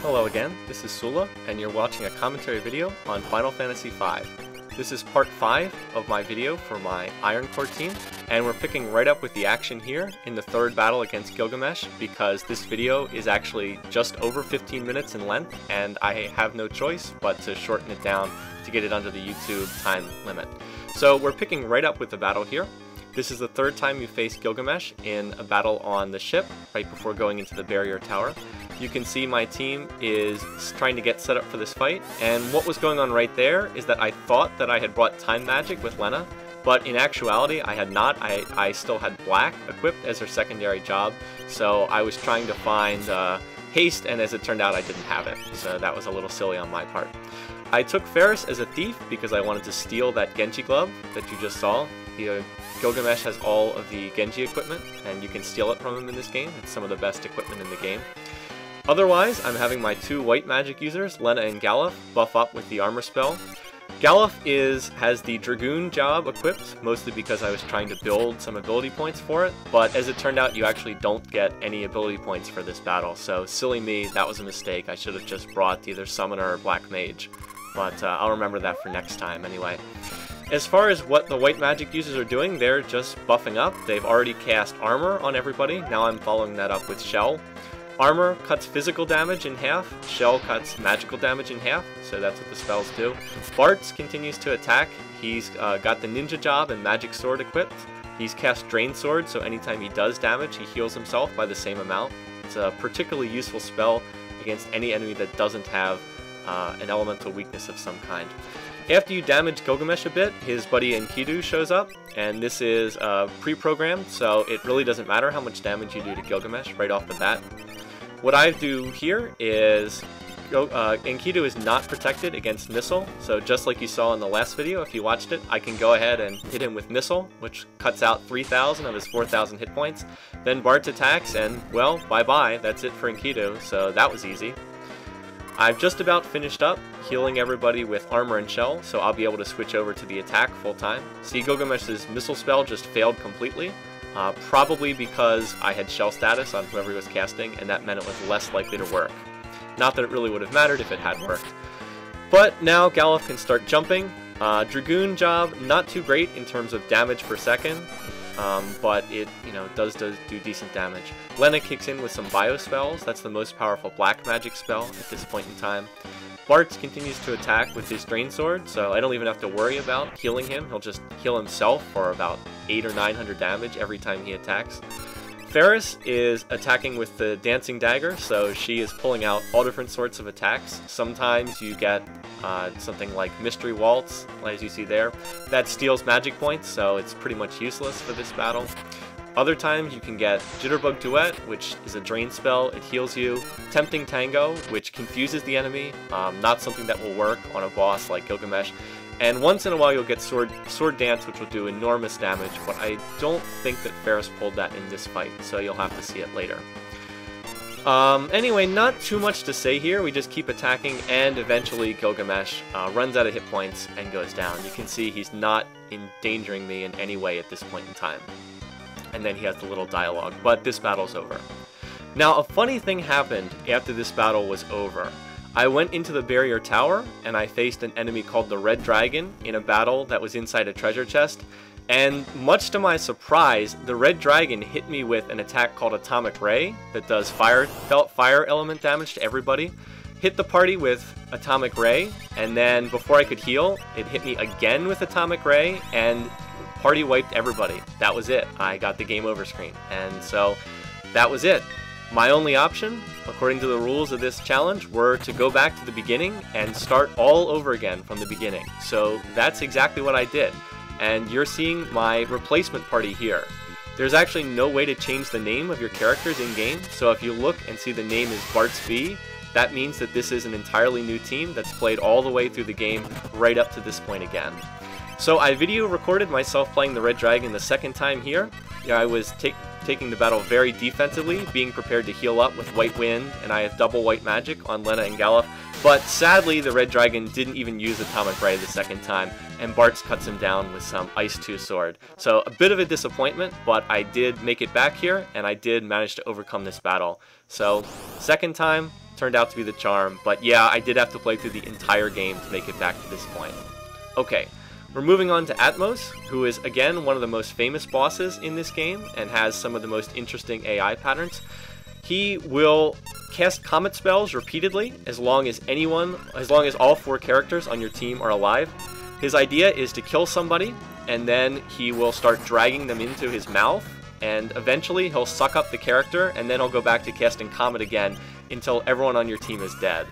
Hello again, this is Sula, and you're watching a commentary video on Final Fantasy V. This is part 5 of my video for my Ironcore team, and we're picking right up with the action here in the third battle against Gilgamesh, because this video is actually just over 15 minutes in length, and I have no choice but to shorten it down to get it under the YouTube time limit. So we're picking right up with the battle here. This is the third time you face Gilgamesh in a battle on the ship, right before going into the barrier tower. You can see my team is trying to get set up for this fight, and what was going on right there is that I thought that I had brought Time Magic with Lena, but in actuality I had not. I still had Black equipped as her secondary job, so I was trying to find Haste, and as it turned out I didn't have it, so that was a little silly on my part. I took Ferris as a thief because I wanted to steal that Genji glove that you just saw. Gilgamesh has all of the Genji equipment, and you can steal it from him in this game. It's some of the best equipment in the game. Otherwise, I'm having my two white magic users, Lena and Galuf, buff up with the armor spell. Galuf has the Dragoon job equipped, mostly because I was trying to build some ability points for it, but as it turned out, you actually don't get any ability points for this battle, so silly me, that was a mistake. I should have just brought either Summoner or Black Mage, but I'll remember that for next time anyway. As far as what the white magic users are doing, they're just buffing up. They've already cast armor on everybody. Now I'm following that up with Shell. Armor cuts physical damage in half, Shell cuts magical damage in half, so that's what the spells do. Bartz continues to attack. He's got the ninja job and magic sword equipped. He's cast Drain Sword, so anytime he does damage, he heals himself by the same amount. It's a particularly useful spell against any enemy that doesn't have an elemental weakness of some kind. After you damage Gilgamesh a bit, his buddy Enkidu shows up, and this is pre-programmed, so it really doesn't matter how much damage you do to Gilgamesh right off the bat. What I do here is, Enkidu is not protected against Missile, so just like you saw in the last video, if you watched it, I can go ahead and hit him with Missile, which cuts out 3,000 of his 4,000 hit points. Then Bart attacks, and, well, bye-bye, that's it for Enkidu, so that was easy. I've just about finished up healing everybody with armor and shell, so I'll be able to switch over to the attack full time. See, Gilgamesh's missile spell just failed completely, probably because I had shell status on whoever he was casting, and that meant it was less likely to work. Not that it really would have mattered if it had worked. But now Galuf can start jumping. Dragoon job, not too great in terms of damage per second, but it does do decent damage. Lena kicks in with some bio spells. That's the most powerful black magic spell at this point in time. Bartz continues to attack with his Drain Sword, so I don't even have to worry about healing him. He'll just heal himself for about 800 or 900 damage every time he attacks. Ferris is attacking with the Dancing Dagger, so she is pulling out all different sorts of attacks. Sometimes you get something like Mystery Waltz, as you see there. That steals magic points, so it's pretty much useless for this battle. Other times you can get Jitterbug Duet, which is a drain spell, it heals you. Tempting Tango, which confuses the enemy, not something that will work on a boss like Gilgamesh. And once in a while you'll get Sword Dance, which will do enormous damage, but I don't think that Ferris pulled that in this fight, so you'll have to see it later. Anyway, not too much to say here. We just keep attacking, and eventually Gilgamesh runs out of hit points and goes down. You can see he's not endangering me in any way at this point in time. And then he has the little dialogue, but this battle's over. Now, a funny thing happened after this battle was over. I went into the barrier tower, and I faced an enemy called the Red Dragon in a battle that was inside a treasure chest, and much to my surprise, the Red Dragon hit me with an attack called Atomic Ray that does fire element damage to everybody. Hit the party with Atomic Ray, and then before I could heal, it hit me again with Atomic Ray, and party wiped everybody. That was it. I got the game over screen, and so that was it. My only option, according to the rules of this challenge, were to go back to the beginning and start all over again from the beginning. So that's exactly what I did. And you're seeing my replacement party here. There's actually no way to change the name of your characters in-game, so if you look and see the name is Bartz V, that means that this is an entirely new team that's played all the way through the game right up to this point again. So I video recorded myself playing the Red Dragon the second time here. I was taking the battle very defensively, being prepared to heal up with White Wind, and I have double white magic on Lena and Galuf. But sadly, the Red Dragon didn't even use Atomic Ray the second time, and Bartz cuts him down with some Ice 2 sword. So a bit of a disappointment, but I did make it back here, and I did manage to overcome this battle. So second time, turned out to be the charm, but yeah, I did have to play through the entire game to make it back to this point. Okay, we're moving on to Atmos, who is again one of the most famous bosses in this game and has some of the most interesting AI patterns. He will cast comet spells repeatedly as long as all 4 characters on your team are alive. His idea is to kill somebody, and then he will start dragging them into his mouth, and eventually he'll suck up the character, and then he'll go back to casting Comet again until everyone on your team is dead.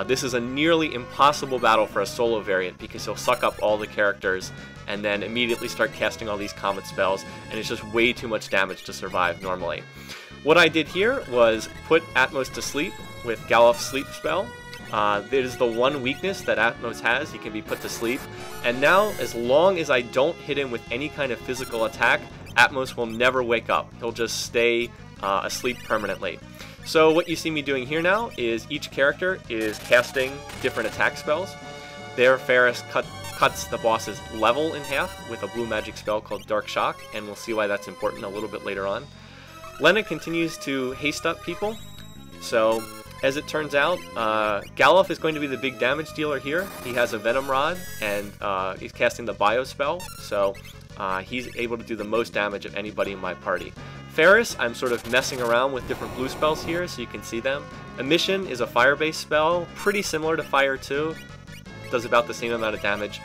This is a nearly impossible battle for a solo variant because he'll suck up all the characters and then immediately start casting all these Comet spells, and it's just way too much damage to survive normally. What I did here was put Atmos to sleep with Galuf's sleep spell. It is the one weakness that Atmos has. He can be put to sleep. And now, as long as I don't hit him with any kind of physical attack, Atmos will never wake up. He'll just stay asleep permanently. So what you see me doing here now is each character is casting different attack spells. There, Ferris cuts the boss's level in half with a blue magic spell called Dark Shock, and we'll see why that's important a little bit later on. Lena continues to haste up people. So, as it turns out, Galuf is going to be the big damage dealer here. He has a Venom Rod, and he's casting the Bio spell, so he's able to do the most damage of anybody in my party. Ferris, I'm sort of messing around with different blue spells here so you can see them. Emission is a fire-based spell, pretty similar to Fire 2, does about the same amount of damage.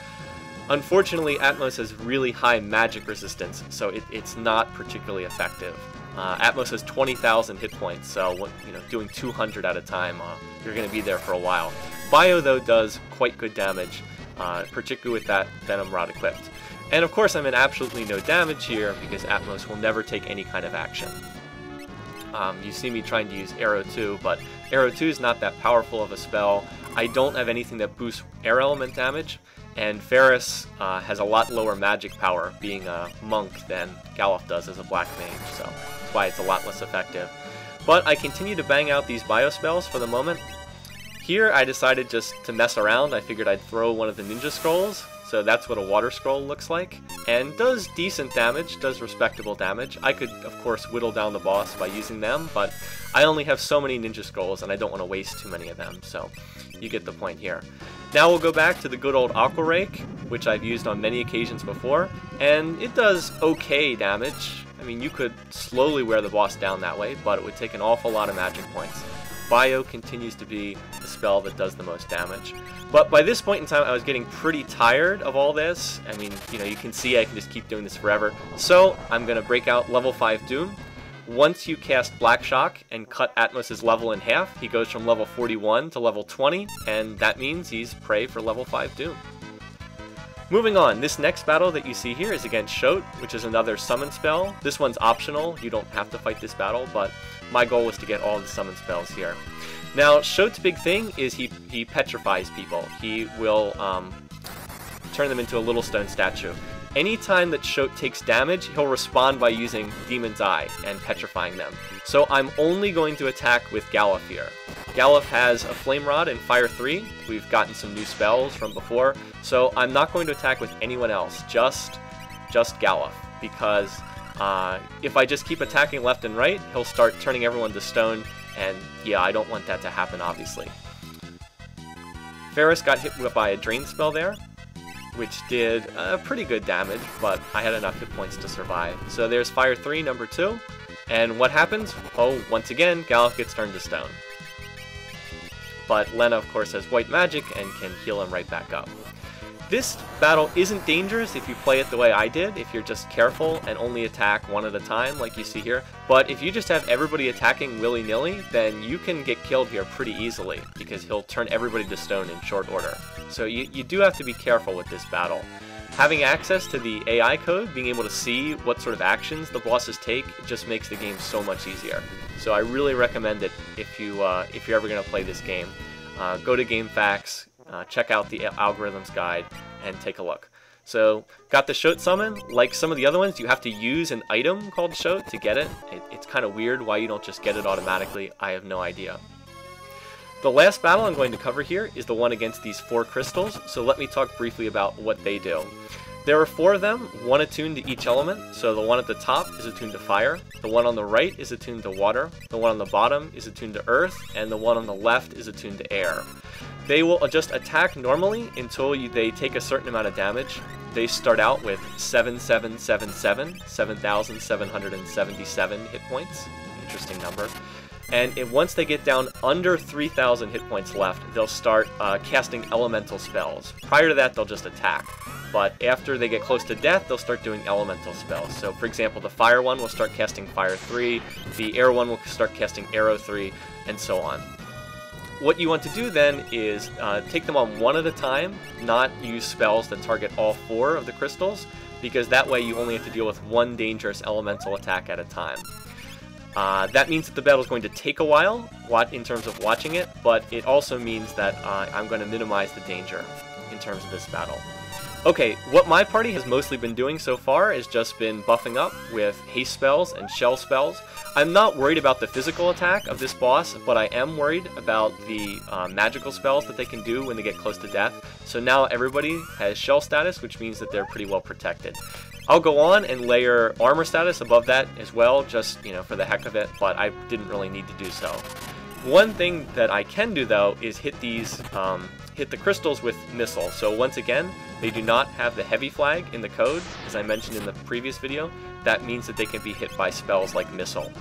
Unfortunately, Atmos has really high magic resistance, so it's not particularly effective. Atmos has 20,000 hit points, so doing 200 at a time, you're going to be there for a while. Bio, though, does quite good damage, particularly with that Venom Rod equipped. And of course, I'm in absolutely no damage here because Atmos will never take any kind of action. You see me trying to use Arrow 2, but Arrow 2 is not that powerful of a spell. I don't have anything that boosts air element damage, and Ferris has a lot lower magic power, being a monk, than Galuf does as a black mage, so that's why it's a lot less effective. But I continue to bang out these bio spells for the moment. Here I decided just to mess around. I figured I'd throw one of the ninja scrolls, so that's what a water scroll looks like, and does decent damage, does respectable damage. I could, of course, whittle down the boss by using them, but I only have so many ninja scrolls and I don't want to waste too many of them, so you get the point here. Now we'll go back to the good old Aqua Rake, which I've used on many occasions before, and it does okay damage. I mean, you could slowly wear the boss down that way, but it would take an awful lot of magic points. Bio continues to be the spell that does the most damage. But by this point in time, I was getting pretty tired of all this. I mean, you can see I can just keep doing this forever. So I'm going to break out level 5 Doom. Once you cast Black Shock and cut Atmos' level in half, he goes from level 41 to level 20, and that means he's prey for level 5 Doom. Moving on, this next battle that you see here is against Shote, which is another summon spell. This one's optional, you don't have to fight this battle, but my goal was to get all the summon spells here. Now, Shote's big thing is he petrifies people. He will turn them into a little stone statue. Anytime that Shote takes damage, he'll respond by using Demon's Eye and petrifying them. So I'm only going to attack with Galuf here. Galuf has a Flame Rod in Fire 3. We've gotten some new spells from before, so I'm not going to attack with anyone else, just Galuf, because if I just keep attacking left and right, he'll start turning everyone to stone, and yeah, I don't want that to happen, obviously. Ferris got hit by a Drain spell there, which did pretty good damage, but I had enough hit points to survive. So there's Fire 3, number 2, and what happens? Oh, once again, Galuf gets turned to stone. But Lena, of course, has white magic and can heal him right back up. This battle isn't dangerous if you play it the way I did, if you're just careful and only attack one at a time, like you see here. But if you just have everybody attacking willy-nilly, then you can get killed here pretty easily, because he'll turn everybody to stone in short order. So you do have to be careful with this battle. Having access to the AI code, being able to see what sort of actions the bosses take, just makes the game so much easier. So I really recommend it if you're ever going to play this game. Go to GameFAQs, check out the algorithms guide, and take a look. So, got the Shote summon. Like some of the other ones, you have to use an item called Shote to get it. It's kind of weird why you don't just get it automatically. I have no idea. The last battle I'm going to cover here is the one against these 4 crystals, so let me talk briefly about what they do. There are 4 of them, one attuned to each element, so the one at the top is attuned to fire, the one on the right is attuned to water, the one on the bottom is attuned to earth, and the one on the left is attuned to air. They will just attack normally until they take a certain amount of damage. They start out with 7777, 7,777 hit points, interesting number. And once they get down under 3,000 hit points left, they'll start casting elemental spells. Prior to that, they'll just attack. But after they get close to death, they'll start doing elemental spells. So for example, the fire one will start casting fire 3, the air one will start casting arrow 3, and so on. What you want to do then is take them on one at a time, not use spells that target all 4 of the crystals, because that way you only have to deal with one dangerous elemental attack at a time. That means that the battle is going to take a while in terms of watching it, but it also means that I'm going to minimize the danger in terms of this battle. Okay, what my party has mostly been doing so far is just been buffing up with haste spells and shell spells. I'm not worried about the physical attack of this boss, but I am worried about the magical spells that they can do when they get close to death. So now everybody has shell status, which means that they're pretty well protected. I'll go on and layer armor status above that as well, just for the heck of it, but I didn't really need to do so. One thing that I can do though is hit the crystals with missile. So once again, they do not have the heavy flag in the code, as I mentioned in the previous video. That means that they can be hit by spells like missile.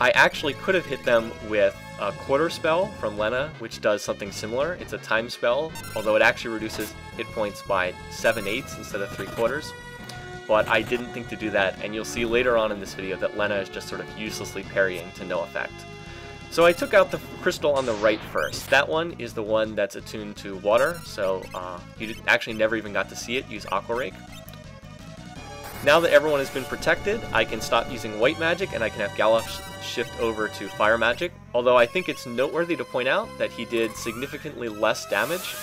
I actually could have hit them with a quarter spell from Lena, which does something similar. It's a time spell, although it actually reduces hit points by 7/8 instead of 3/4. But I didn't think to do that, and you'll see later on in this video that Lena is just sort of uselessly parrying to no effect. So I took out the crystal on the right first. That one is the one that's attuned to water, so you actually never even got to see it use Aqua Rake. Now that everyone has been protected, I can stop using white magic and I can have Galuf shift over to fire magic. Although I think it's noteworthy to point out that he did significantly less damage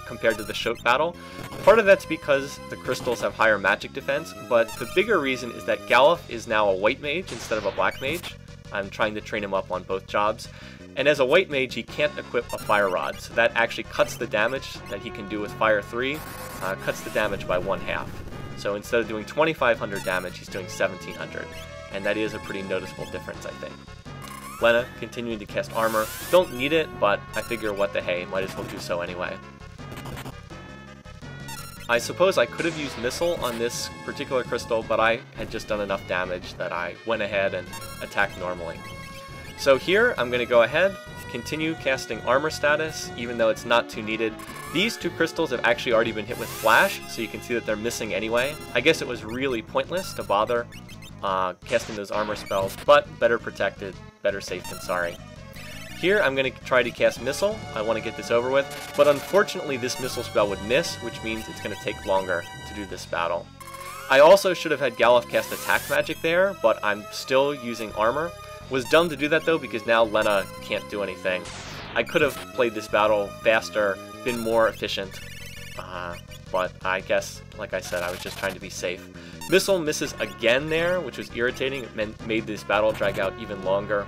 compared to the Shote battle. Part of that's because the crystals have higher magic defense, but the bigger reason is that Galuf is now a white mage instead of a black mage. I'm trying to train him up on both jobs. And as a white mage, he can't equip a fire rod, so that actually cuts the damage that he can do with fire 3, cuts the damage by 1/2. So instead of doing 2,500 damage, he's doing 1,700. And that is a pretty noticeable difference, I think. Lena, continuing to cast armor. Don't need it, but I figure what the hey, might as well do so anyway. I suppose I could have used Missile on this particular crystal, but I had just done enough damage that I went ahead and attacked normally. So here, I'm going to go ahead, continue casting armor status, even though it's not too needed. These 2 crystals have actually already been hit with flash, so you can see that they're missing anyway. I guess it was really pointless to bother casting those armor spells, but better protected, better safe than sorry. Here, I'm going to try to cast Missile. I want to get this over with, but unfortunately this Missile spell would miss, which means it's going to take longer to do this battle. I also should have had Galuf cast attack magic there, but I'm still using armor. Was dumb to do that though, because now Lena can't do anything. I could have played this battle faster, been more efficient, but I guess, like I said, I was just trying to be safe. Missile misses again there, which was irritating. It made this battle drag out even longer.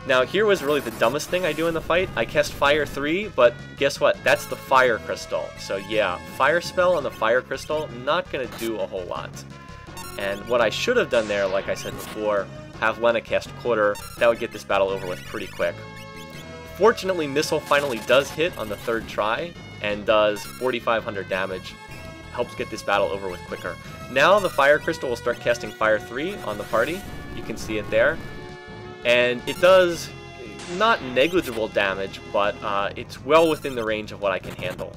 Now here was really the dumbest thing I do in the fight. I cast Fire 3, but guess what? That's the Fire Crystal. So yeah, Fire Spell on the Fire Crystal, not going to do a whole lot. And what I should have done there, like I said before, have Lena cast Quarter. That would get this battle over with pretty quick. Fortunately, Missile finally does hit on the 3rd try, and does 4,500 damage. Helps get this battle over with quicker. Now the Fire Crystal will start casting Fire 3 on the party. You can see it there. And it does not negligible damage, but it's well within the range of what I can handle.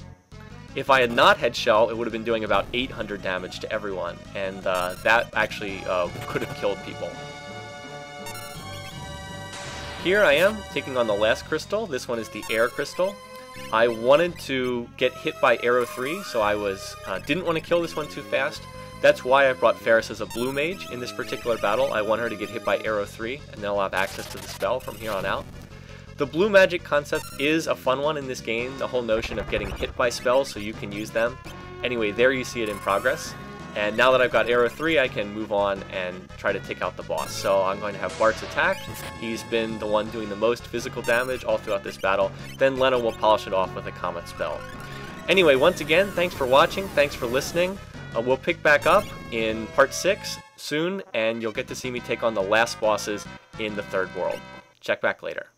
If I had not had Shell, it would have been doing about 800 damage to everyone, and that actually could have killed people. Here I am, taking on the last crystal. This one is the Air Crystal. I wanted to get hit by Arrow 3, so I didn't want to kill this one too fast. That's why I brought Ferris as a blue mage in this particular battle. I want her to get hit by Arrow 3, and then I'll have access to the spell from here on out. The blue magic concept is a fun one in this game, the whole notion of getting hit by spells so you can use them. Anyway, there you see it in progress. And now that I've got Arrow 3, I can move on and try to take out the boss. So I'm going to have Bart's attack. He's been the one doing the most physical damage all throughout this battle. Then Lena will polish it off with a Comet spell. Anyway, once again, thanks for watching, thanks for listening. We'll pick back up in part 6 soon, and you'll get to see me take on the last bosses in the third world. Check back later.